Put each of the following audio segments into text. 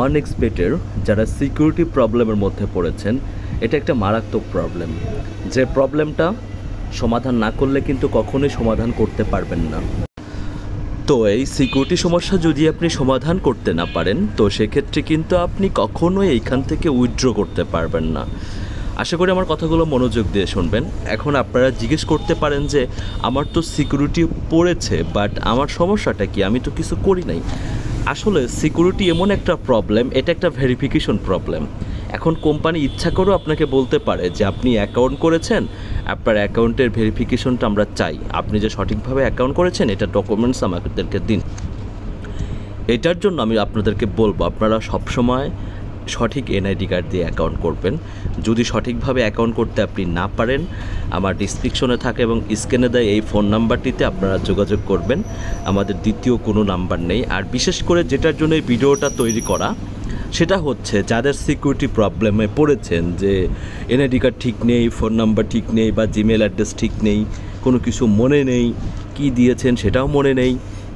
OneXBet-এর যারা সিকিউরিটি প্রবলেমের মধ্যে পড়েছেন, এটা একটা মারাত্মক প্রবলেম, যে প্রবলেমটা সমাধান না করলে কিন্তু কখনোই সমাধান করতে পারবেন না। তো এই সিকিউরিটি সমস্যা যদি আপনি সমাধান করতে না পারেন, তো সেক্ষেত্রে কিন্তু আপনি কখনোই এইখান থেকে উইথড্র করতে পারবেন না। আশা করি আমার কথাগুলো মনোযোগ দিয়ে শুনবেন। এখন আপনারা জিজ্ঞেস করতে পারেন যে আমার তো সিকিউরিটি পড়েছে, বাট আমার সমস্যাটা কি, আমি তো কিছু করি নাই। আসলে সিকিউরিটি এমন একটা প্রবলেম, এটা একটা ভেরিফিকেশন প্রবলেম। এখন কোম্পানি ইচ্ছা করেও আপনাকে বলতে পারে যে আপনি অ্যাকাউন্ট করেছেন, আপনার অ্যাকাউন্টের ভেরিফিকেশনটা আমরা চাই, আপনি যে সঠিকভাবে অ্যাকাউন্ট করেছেন এটা ডকুমেন্টস আমাদেরকে দিন। এটার জন্য আমি আপনাদেরকে বলবো আপনারা সবসময় সঠিক এনআইডি কার্ড দিয়ে অ্যাকাউন্ট করবেন। যদি সঠিকভাবে অ্যাকাউন্ট করতে আপনি না পারেন, আমার ডিসক্রিপশনে থাকে এবং স্ক্রিনে দেয় এই ফোন নাম্বারটিতে আপনারা যোগাযোগ করবেন। আমাদের দ্বিতীয় কোনো নাম্বার নেই। আর বিশেষ করে যেটার জন্য এই ভিডিওটা তৈরি করা, সেটা হচ্ছে যাদের সিকিউরিটি প্রবলেমে পড়েছেন, যে এনআইডি কার্ড ঠিক নেই, ফোন নাম্বার ঠিক নেই, বা জিমেল অ্যাড্রেস ঠিক নেই, কোনো কিছু মনে নেই, কি দিয়েছেন সেটাও মনে নেই,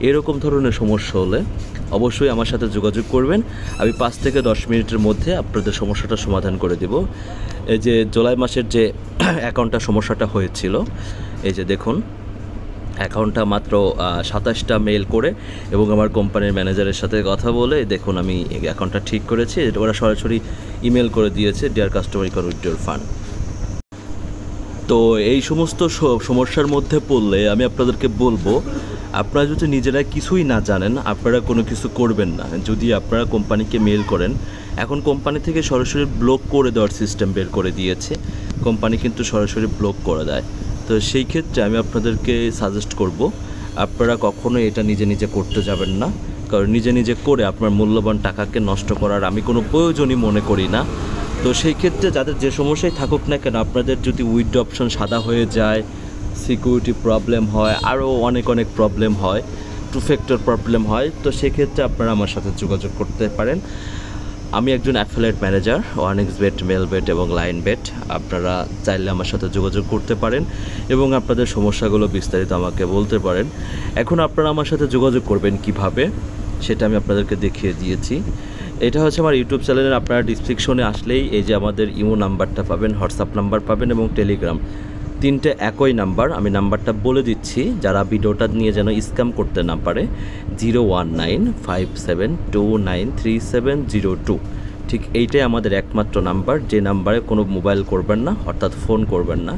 এরকম ধরনের সমস্যা হলে অবশ্যই আমার সাথে যোগাযোগ করবেন। আমি 5 থেকে 10 মিনিটের মধ্যে আপনাদের সমস্যাটা সমাধান করে দেব। এই যে জুলাই মাসের যে অ্যাকাউন্টটা সমস্যাটা হয়েছিল, এই যে দেখুন অ্যাকাউন্টটা মাত্র 27টা মেল করে এবং আমার কোম্পানির ম্যানেজারের সাথে কথা বলে দেখুন আমি অ্যাকাউন্টটা ঠিক করেছি। ওরা সরাসরি ইমেল করে দিয়েছে, dear customer you can withdraw fund. তো এই সমস্ত সমস্যার মধ্যে পড়লে আমি আপনাদেরকে বলবো, আপনারা যদি নিজেরা কিছুই না জানেন আপনারা কোনো কিছু করবেন না। যদি আপনারা কোম্পানিকে মেল করেন, এখন কোম্পানি থেকে সরাসরি ব্লক করে দেওয়ার সিস্টেম বের করে দিয়েছে, কোম্পানি কিন্তু সরাসরি ব্লক করে দেয়। তো সেই ক্ষেত্রে আমি আপনাদেরকে সাজেস্ট করব আপনারা কখনোই এটা নিজে নিজে করতে যাবেন না, কারণ নিজে নিজে করে আপনার মূল্যবান টাকাকে নষ্ট করার আমি কোনো প্রয়োজনই মনে করি না। তো সেই ক্ষেত্রে যাদের যে সমস্যাই থাকুক না কেন, আপনাদের যদি উইথড্র অপশন সাদা হয়ে যায়, সিকিউরিটি প্রবলেম হয়, আরও অনেক প্রবলেম হয়, 2 ফ্যাক্টর প্রবলেম হয়, তো সেক্ষেত্রে আপনারা আমার সাথে যোগাযোগ করতে পারেন। আমি একজন অ্যাফিলিয়েট ম্যানেজার OneXBet, মেলবেট এবং লাইনবেট। আপনারা চাইলে আমার সাথে যোগাযোগ করতে পারেন এবং আপনাদের সমস্যাগুলো বিস্তারিত আমাকে বলতে পারেন। এখন আপনারা আমার সাথে যোগাযোগ করবেন কিভাবে, সেটা আমি আপনাদেরকে দেখিয়ে দিয়েছি। এটা হচ্ছে আমার ইউটিউব চ্যানেলের, আপনারা ডিসক্রিপশনে আসলেই এই যে আমাদের ইমো নাম্বারটা পাবেন, হোয়াটসঅ্যাপ নাম্বার পাবেন এবং টেলিগ্রাম, 3টে একই নাম্বার। আমি নাম্বারটা বলে দিচ্ছি যারা ভিডিওটা নিয়ে যেন স্ক্যাম করতে না পারে, 01957293702। ঠিক এইটাই আমাদের একমাত্র নাম্বার, যে নাম্বারে কোনো মোবাইল করবেন না, অর্থাৎ ফোন করবেন না,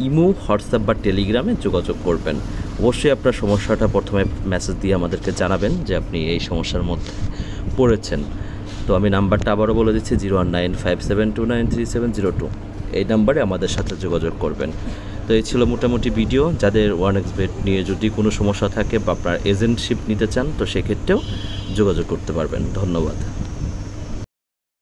ইমো, হোয়াটসঅ্যাপ বা টেলিগ্রামে যোগাযোগ করবেন। অবশ্যই আপনার সমস্যাটা প্রথমে মেসেজ দিয়ে আমাদেরকে জানাবেন যে আপনি এই সমস্যার মধ্যে পড়েছেন। তো আমি নাম্বারটা আবারও বলে দিচ্ছি, 01957293702। এই নাম্বারে আমাদের সাথে যোগাযোগ করবেন। তো এই ছিল মোটামুটি ভিডিও। যাদের OneXBet নিয়ে যদি কোনো সমস্যা থাকে বা আপনার এজেন্টশিপ নিতে চান, তো সেক্ষেত্রেও যোগাযোগ করতে পারবেন। ধন্যবাদ।